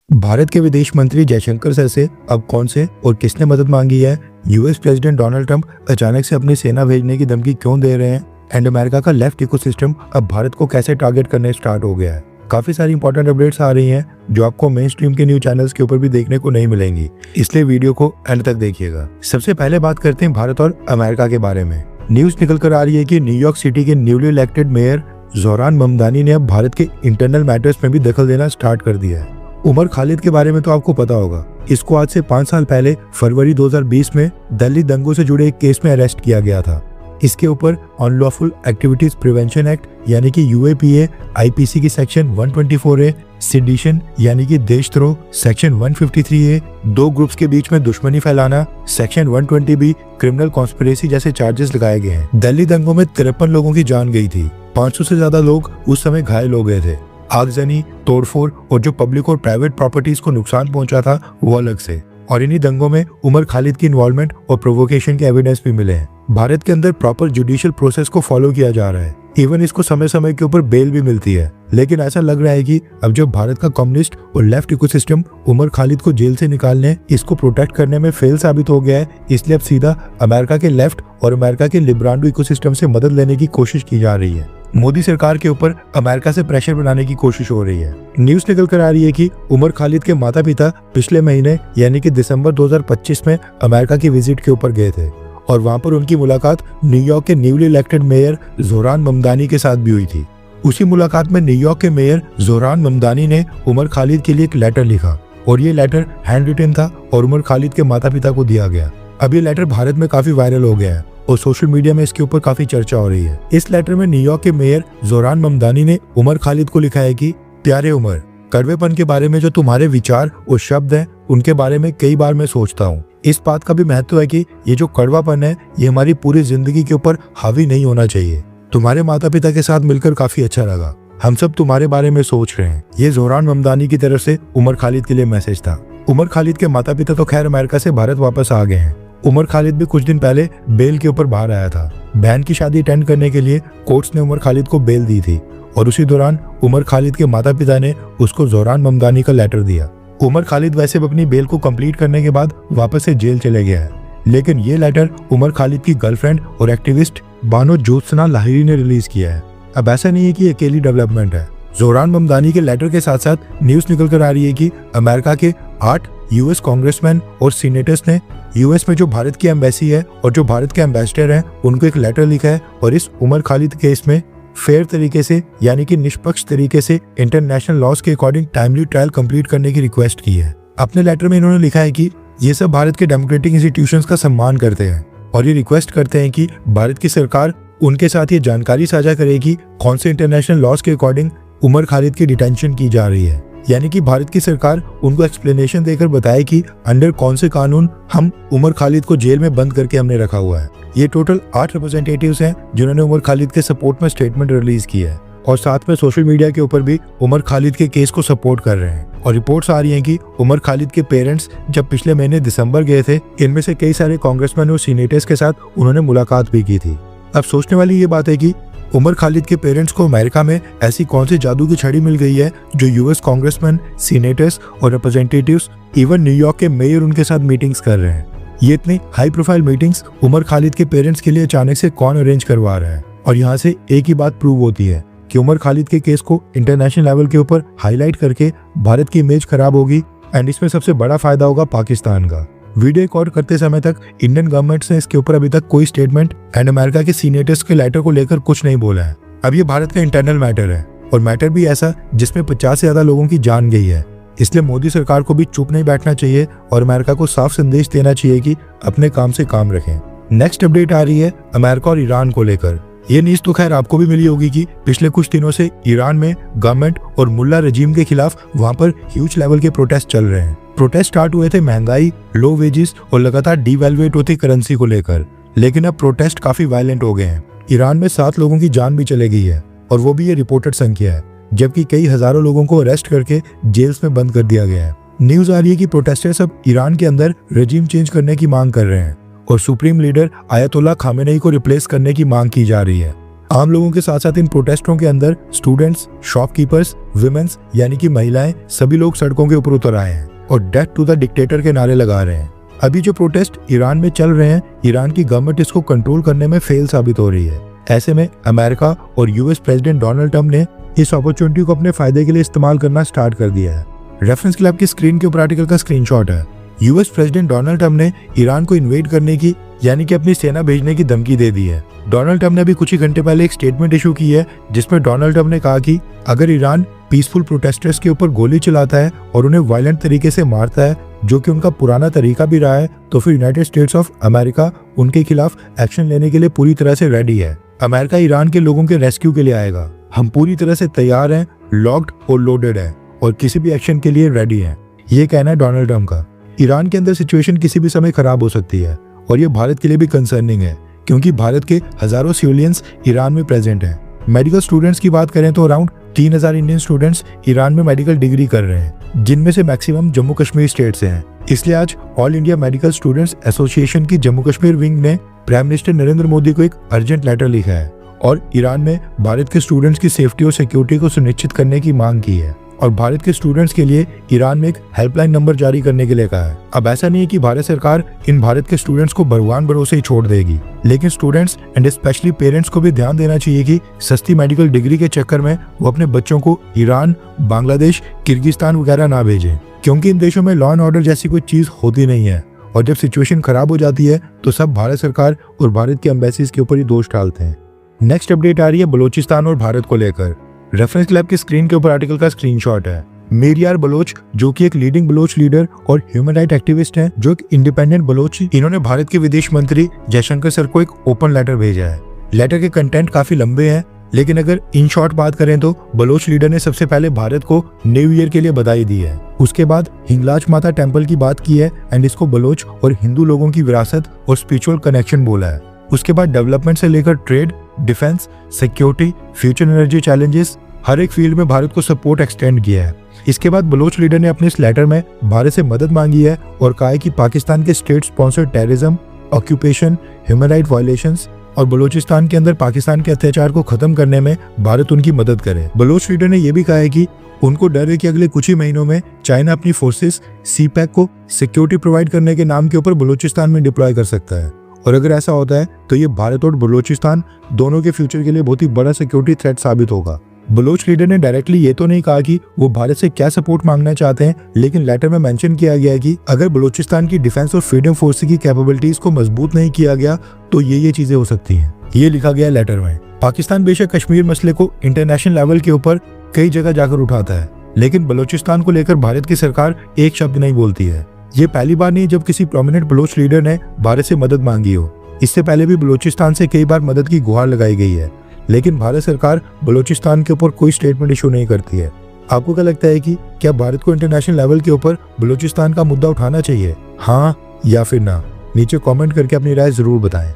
भारत के विदेश मंत्री जयशंकर सर से अब कौन से और किसने मदद मांगी है? यूएस प्रेसिडेंट डोनाल्ड ट्रंप अचानक से अपनी सेना भेजने की धमकी क्यों दे रहे हैं? एंड अमेरिका का लेफ्ट इकोसिस्टम अब भारत को कैसे टारगेट करने स्टार्ट हो गया है? काफी सारी इंपॉर्टेंट अपडेट्स आ रही हैं जो आपको मेन स्ट्रीम के न्यूज चैनल्स के ऊपर भी देखने को नहीं मिलेंगी, इसलिए वीडियो को एंड तक देखिएगा। सबसे पहले बात करते हैं भारत और अमेरिका के बारे में। न्यूज निकल कर आ रही है कि न्यूयॉर्क सिटी के newly elected mayor Zohran Mamdani ने अब भारत के इंटरनल मैटर्स में भी दखल देना स्टार्ट कर दिया है। उमर खालिद के बारे में तो आपको पता होगा, इसको आज से 5 साल पहले फरवरी 2020 में दिल्ली दंगों से जुड़े एक केस में अरेस्ट किया गया था। इसके ऊपर अनलॉफुल एक्टिविटीज प्रिवेंशन एक्ट यानी कि यूएपीए, आईपीसी की सेक्शन 124A, सेडिशन यानी कि देशद्रोह सेक्शन 153A, दो ग्रुप्स के बीच में दुश्मनी फैलाना सेक्शन 120B, क्रिमिनल कॉन्स्पिरेसी जैसे चार्जेस लगाए गए हैं। दिल्ली दंगों में 53 लोगों की जान गई थी, 500 से ज्यादा लोग उस समय घायल हो गए थे। आगजनी, तोड़फोड़ और जो पब्लिक और प्राइवेट प्रॉपर्टीज को नुकसान पहुंचा था वो अलग से। और इन्हीं दंगों में उमर खालिद की इन्वॉल्वमेंट और प्रोवोकेशन के एविडेंस भी मिले हैं। भारत के अंदर प्रॉपर जुडिशियल प्रोसेस को फॉलो किया जा रहा है, इवन इसको समय समय के ऊपर बेल भी मिलती है। लेकिन ऐसा लग रहा है कि अब जब भारत का कम्युनिस्ट और लेफ्ट इकोसिस्टम उमर खालिद को जेल से निकालने, इसको प्रोटेक्ट करने में फेल साबित हो गया है, इसलिए अब सीधा अमेरिका के लेफ्ट और अमेरिका के लिब्रांडो इकोसिस्टम से मदद लेने की कोशिश की जा रही है। मोदी सरकार के ऊपर अमेरिका से प्रेशर बनाने की कोशिश हो रही है। न्यूज निकल कर आ रही है कि उमर खालिद के माता पिता पिछले महीने यानी कि दिसंबर 2025 में अमेरिका की विजिट के ऊपर गए थे और वहां पर उनकी मुलाकात न्यूयॉर्क के newly elected mayor Zohran Mamdani के साथ भी हुई थी। उसी मुलाकात में New York York mayor Zohran Mamdani ने उमर खालिद के लिए एक लेटर लिखा और ये लेटर हैंड रिटन था और उमर खालिद के माता पिता को दिया गया। अब ये लेटर भारत में काफी वायरल हो गया है और सोशल मीडिया में इसके ऊपर काफी चर्चा हो रही है। इस लेटर में New York York mayor Zohran Mamdani ने उमर खालिद को लिखा है कि प्यारे उमर, कड़वेपन के बारे में जो तुम्हारे विचार और शब्द हैं उनके बारे में कई बार मैं सोचता हूँ। इस बात का भी महत्व है कि ये जो कड़वापन है ये हमारी पूरी जिंदगी के ऊपर हावी नहीं होना चाहिए। तुम्हारे माता पिता के साथ मिलकर काफी अच्छा लगा, हम सब तुम्हारे बारे में सोच रहे हैं। ये जोहरान ममदानी की तरफ से उमर खालिद के लिए मैसेज था। उमर खालिद के माता पिता तो खैर अमेरिका से भारत वापस आ गए हैं। उमर खालिद भी कुछ दिन पहले बेल के ऊपर बाहर आया था। बहन की शादी अटेंड करने के लिए कोर्ट्स ने उमर खालिद को बेल दी थी और उसी दौरान उमर खालिद के माता पिता ने उसको जोहरान ममदानी का लेटर दिया। उमर खालिद वैसे अपनी बेल को कंप्लीट करने के बाद वापस से जेल चले गया है, लेकिन ये लेटर उमर खालिद की गर्लफ्रेंड और एक्टिविस्ट बानो ज्योत्सना लाहिरी ने रिलीज किया है। अब ऐसा नहीं है कि अकेली डेवलपमेंट है। जोहरान ममदानी के लेटर के साथ साथ न्यूज निकल कर आ रही है कि अमेरिका के 8 यूएस कांग्रेसमैन और सीनेटर्स ने यूएस में जो भारत की एम्बेसी है और जो भारत के एम्बेसडर हैं उनको एक लेटर लिखा है और इस उमर खालिद केस में फेयर तरीके से यानी कि निष्पक्ष तरीके से इंटरनेशनल लॉज के अकॉर्डिंग टाइमली ट्रायल कंप्लीट करने की रिक्वेस्ट की है। अपने लेटर में इन्होंने लिखा है कि ये सब भारत के डेमोक्रेटिक इंस्टीट्यूशंस का सम्मान करते हैं और ये रिक्वेस्ट करते हैं कि भारत की सरकार उनके साथ ये जानकारी साझा करेगी कौन से इंटरनेशनल लॉज के अकॉर्डिंग उमर खालिद की डिटेंशन की जा रही है। यानी कि भारत की सरकार उनको एक्सप्लेनेशन देकर बताए कि अंडर कौन से कानून हम उमर खालिद को जेल में बंद करके हमने रखा हुआ है। ये टोटल 8 रिप्रेजेंटेटिव्स हैं जिन्होंने उमर खालिद के सपोर्ट में स्टेटमेंट रिलीज की है और साथ में सोशल मीडिया के ऊपर भी उमर खालिद के केस को सपोर्ट कर रहे हैं। और रिपोर्ट्स आ रही हैं कि उमर खालिद के पेरेंट्स जब पिछले महीने दिसंबर गए थे, इनमें से कई सारे कांग्रेसमैन और सीनेटर्स के साथ उन्होंने मुलाकात भी की थी। अब सोचने वाली ये बात है कि उमर खालिद के पेरेंट्स को अमेरिका में ऐसी कौन सी जादू की छड़ी मिल गई है जो यूएस कांग्रेसमैन, सीनेटर्स और रिप्रेजेंटेटिव्स, इवन न्यूयॉर्क के मेयर उनके साथ मीटिंग्स कर रहे हैं। ये इतनी high profile meetings Umar Khalid के पेरेंट्स के लिए अचानक से कौन अरेंज करवा रहा है? और यहाँ से एक ही बात प्रूव होती है कि उमर खालिद के केस को इंटरनेशनल लेवल के ऊपर हाईलाइट करके भारत की इमेज खराब होगी एंड इसमें सबसे बड़ा फायदा होगा पाकिस्तान का। वीडियो रिकॉर्ड करते समय तक इंडियन गवर्नमेंट ने इसके ऊपर अभी तक कोई स्टेटमेंट एंड अमेरिका के सीनेटर्स के लेटर को लेकर कुछ नहीं बोला है। अब ये भारत का इंटरनल मैटर है और मैटर भी ऐसा जिसमें 50 से ज्यादा लोगों की जान गई है, इसलिए मोदी सरकार को भी चुप नहीं बैठना चाहिए और अमेरिका को साफ संदेश देना चाहिए कि अपने काम से काम रखें। नेक्स्ट अपडेट आ रही है अमेरिका और ईरान को लेकर। ये न्यूज तो खैर आपको भी मिली होगी कि पिछले कुछ दिनों से ईरान में गवर्नमेंट और मुल्ला रजीम के खिलाफ वहां पर ह्यूज लेवल के प्रोटेस्ट चल रहे हैं। प्रोटेस्ट स्टार्ट हुए थे महंगाई, लो वेजेस और लगातार डीवैल्यूएट होती करेंसी को लेकर, लेकिन अब प्रोटेस्ट काफी वायलेंट हो गए हैं। ईरान में 7 लोगों की जान भी चले गई है और वो भी ये रिपोर्टेड संख्या है, जबकि कई हजारों लोगों को अरेस्ट करके जेल्स में बंद कर दिया गया है। न्यूज आ रही है कि प्रोटेस्टर्स अब ईरान के अंदर रजीम चेंज करने की मांग कर रहे हैं और सुप्रीम लीडर आयतुल्ला खामेनेई को रिप्लेस करने की मांग की जा रही है। आम लोगों के साथ साथ इन प्रोटेस्टों के अंदर स्टूडेंट्स, शॉपकीपर्स, विमेन्स यानी कि महिलाएं, सभी लोग सड़कों के ऊपर उतर आए हैं और डेथ टू द डिक्टेटर के नारे लगा रहे हैं। अभी जो प्रोटेस्ट ईरान में चल रहे हैं, ईरान की गवर्नमेंट इसको कंट्रोल करने में फेल साबित हो रही है। ऐसे में अमेरिका और यूएस प्रेसिडेंट डोनाल्ड ट्रंप ने इस अपॉर्चुनिटी को अपने फायदे के लिए इस्तेमाल करना स्टार्ट कर दिया है। रेफरेंस के लिए आपकी स्क्रीन के ऊपर आर्टिकल का स्क्रीनशॉट है। यूएस प्रेसिडेंट डोनाल्ड ट्रंप ने ईरान को इन्वेड करने की यानी कि अपनी सेना भेजने की धमकी दे दी है। डोनाल्ड ट्रंप ने अभी कुछ ही घंटे पहले एक स्टेटमेंट इशू की है जिसमें डोनाल्ड ट्रंप ने कहा कि अगर ईरान पीसफुल प्रोटेस्टर्स के ऊपर गोली चलाता है और उन्हें वायलेंट तरीके से मारता है, जो कि उनका पुराना तरीका भी रहा है, तो फिर यूनाइटेड स्टेट्स ऑफ अमेरिका उनके खिलाफ एक्शन लेने के लिए पूरी तरह से रेडी है। अमेरिका ईरान के लोगों के रेस्क्यू के लिए आएगा। हम पूरी तरह से तैयार हैं, लॉक्ड और लोडेड हैं और किसी भी एक्शन के लिए रेडी हैं। ये कहना है डोनाल्ड ट्रंप का। ईरान के अंदर सिचुएशन किसी भी समय खराब हो सकती है और ये भारत के लिए भी कंसर्निंग है क्योंकि भारत के हजारों सिविलियंस ईरान में प्रेजेंट हैं। मेडिकल स्टूडेंट्स की बात करें तो अराउंड 3000 इंडियन स्टूडेंट्स ईरान में मेडिकल डिग्री कर रहे हैं, जिनमें से मैक्सिमम जम्मू कश्मीर स्टेट से हैं। इसलिए आज all India medical students association की जम्मू कश्मीर विंग ने प्राइम मिनिस्टर नरेंद्र मोदी को एक अर्जेंट लेटर लिखा है और ईरान में भारत के स्टूडेंट्स की सेफ्टी और सिक्योरिटी को सुनिश्चित करने की मांग की है और भारत के स्टूडेंट्स के लिए ईरान में एक हेल्पलाइन नंबर जारी करने के लिए कहा है। अब ऐसा नहीं है कि भारत सरकार इन भारत के स्टूडेंट्स को भगवान भरोसे ही छोड़ देगी, लेकिन स्टूडेंट्स एंड स्पेशली पेरेंट्स को भी ध्यान देना चाहिए कि सस्ती मेडिकल डिग्री के चक्कर में वो अपने बच्चों को ईरान, बांग्लादेश, किर्गिस्तान वगैरह ना भेजें, क्योंकि इन देशों में लॉ एंड ऑर्डर जैसी कोई चीज होती नहीं है और जब सिचुएशन खराब हो जाती है तो सब भारत सरकार और भारत की एम्बेसीज के ऊपर ही दोष डालते हैं। नेक्स्ट अपडेट आ रही है बलोचिस्तान और भारत को लेकर। रेफरेंस क्लब की स्क्रीन के ऊपर आर्टिकल का स्क्रीनशॉट है। मेरियार बलोच, जो कि एक लीडिंग बलोच लीडर और ह्यूमन राइट एक्टिविस्ट हैं, जो एक इंडिपेंडेंट बलोच, इन्होंने भारत के विदेश मंत्री जयशंकर सर को एक ओपन लेटर भेजा है। लेटर के कंटेंट काफी लंबे हैं, लेकिन अगर इन शॉर्ट बात करें तो बलोच लीडर ने सबसे पहले भारत को न्यू ईयर के लिए बधाई दी है। उसके बाद हिंगलाज माता टेम्पल की बात की है एंड इसको बलोच और हिंदू लोगों की विरासत और स्पिरिचुअल कनेक्शन बोला है। उसके बाद डेवलपमेंट से लेकर trade, defence, security, future energy challenges, हर एक फील्ड में भारत को सपोर्ट एक्सटेंड किया है। इसके बाद बलोच लीडर ने अपने इस लेटर में भारत से मदद मांगी है और कहा है कि पाकिस्तान के state sponsored terrorism, occupation, human right violations और बलोचिस्तान के अंदर पाकिस्तान के अत्याचार को खत्म करने में भारत उनकी मदद करे। बलोच लीडर ने यह भी कहा है कि उनको डर है कि अगले कुछ ही महीनों में चाइना अपनी फोर्सेस सीपैक को सिक्योरिटी प्रोवाइड करने के नाम के ऊपर बलोचिस्तान में डिप्लॉय कर सकता है और अगर ऐसा होता है तो ये भारत और बलोचिस्तान दोनों के फ्यूचर के लिए बहुत ही बड़ा सिक्योरिटी थ्रेट साबित होगा। बलोच लीडर ने डायरेक्टली ये तो नहीं कहा कि वो भारत से क्या सपोर्ट मांगना चाहते हैं, लेकिन लेटर में मेंशन किया गया है कि अगर बलोचिस्तान की डिफेंस और फ्रीडम फोर्स की कैपेबिलिटीज को मजबूत नहीं किया गया तो ये चीजें हो सकती हैं। ये लिखा गया लेटर में। पाकिस्तान बेशक कश्मीर मसले को इंटरनेशनल लेवल के ऊपर कई जगह जाकर उठाता है, लेकिन बलोचिस्तान को लेकर भारत की सरकार एक शब्द नहीं बोलती है। ये पहली बार नहीं जब किसी प्रोमिनेंट बलोच लीडर ने भारत से मदद मांगी हो। इससे पहले भी बलोचिस्तान से कई बार मदद की गुहार लगाई गई है, लेकिन भारत सरकार बलोचिस्तान के ऊपर कोई स्टेटमेंट इशू नहीं करती है। आपको क्या लगता है कि क्या भारत को इंटरनेशनल लेवल के ऊपर बलोचिस्तान का मुद्दा उठाना चाहिए, हाँ या फिर ना? नीचे कमेंट करके अपनी राय जरूर बताएं।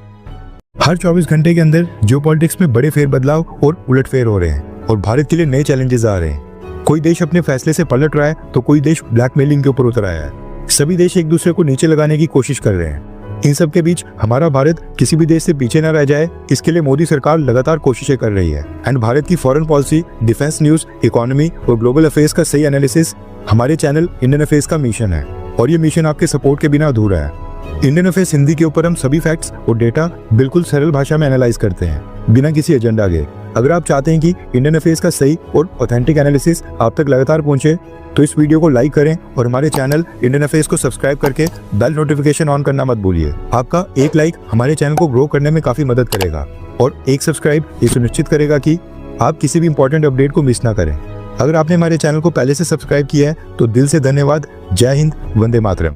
हर 24 घंटे के अंदर जियोपॉलिटिक्स में बड़े फेरबदलाव और उलटफेर हो रहे हैं और भारत के लिए नए चैलेंजेस आ रहे हैं। कोई देश अपने फैसले से पलट रहा है तो कोई देश ब्लैकमेलिंग के ऊपर उतर आया है। सभी देश एक दूसरे को नीचे लगाने की कोशिश कर रहे हैं। इन सब के बीच हमारा भारत किसी भी देश से पीछे न रह जाए, इसके लिए मोदी सरकार लगातार कोशिशें कर रही है एंड भारत की foreign policy, defence news, economy और ग्लोबल अफेयर्स का सही एनालिसिस हमारे चैनल इंडियन अफेयर्स का मिशन है और ये मिशन आपके सपोर्ट के बिना अधूरा है। इंडियन अफेयर्स हिंदी के ऊपर हम सभी फैक्ट्स और डेटा बिल्कुल सरल भाषा में एनालाइज करते हैं बिना किसी एजेंडा के। अगर आप चाहते हैं कि इंडियन अफेयर्स का सही और ऑथेंटिक एनालिसिस आप तक लगातार पहुंचे तो इस वीडियो को लाइक करें और हमारे चैनल इंडियन अफेयर्स को सब्सक्राइब करके बेल नोटिफिकेशन ऑन करना मत भूलिए। आपका एक लाइक हमारे चैनल को ग्रो करने में काफी मदद करेगा और एक सब्सक्राइब ये सुनिश्चित करेगा कि आप किसी भी इंपॉर्टेंट अपडेट को मिस ना करें। अगर आपने हमारे चैनल को पहले से सब्सक्राइब किया है तो दिल से धन्यवाद। जय हिंद, वंदे मातरम।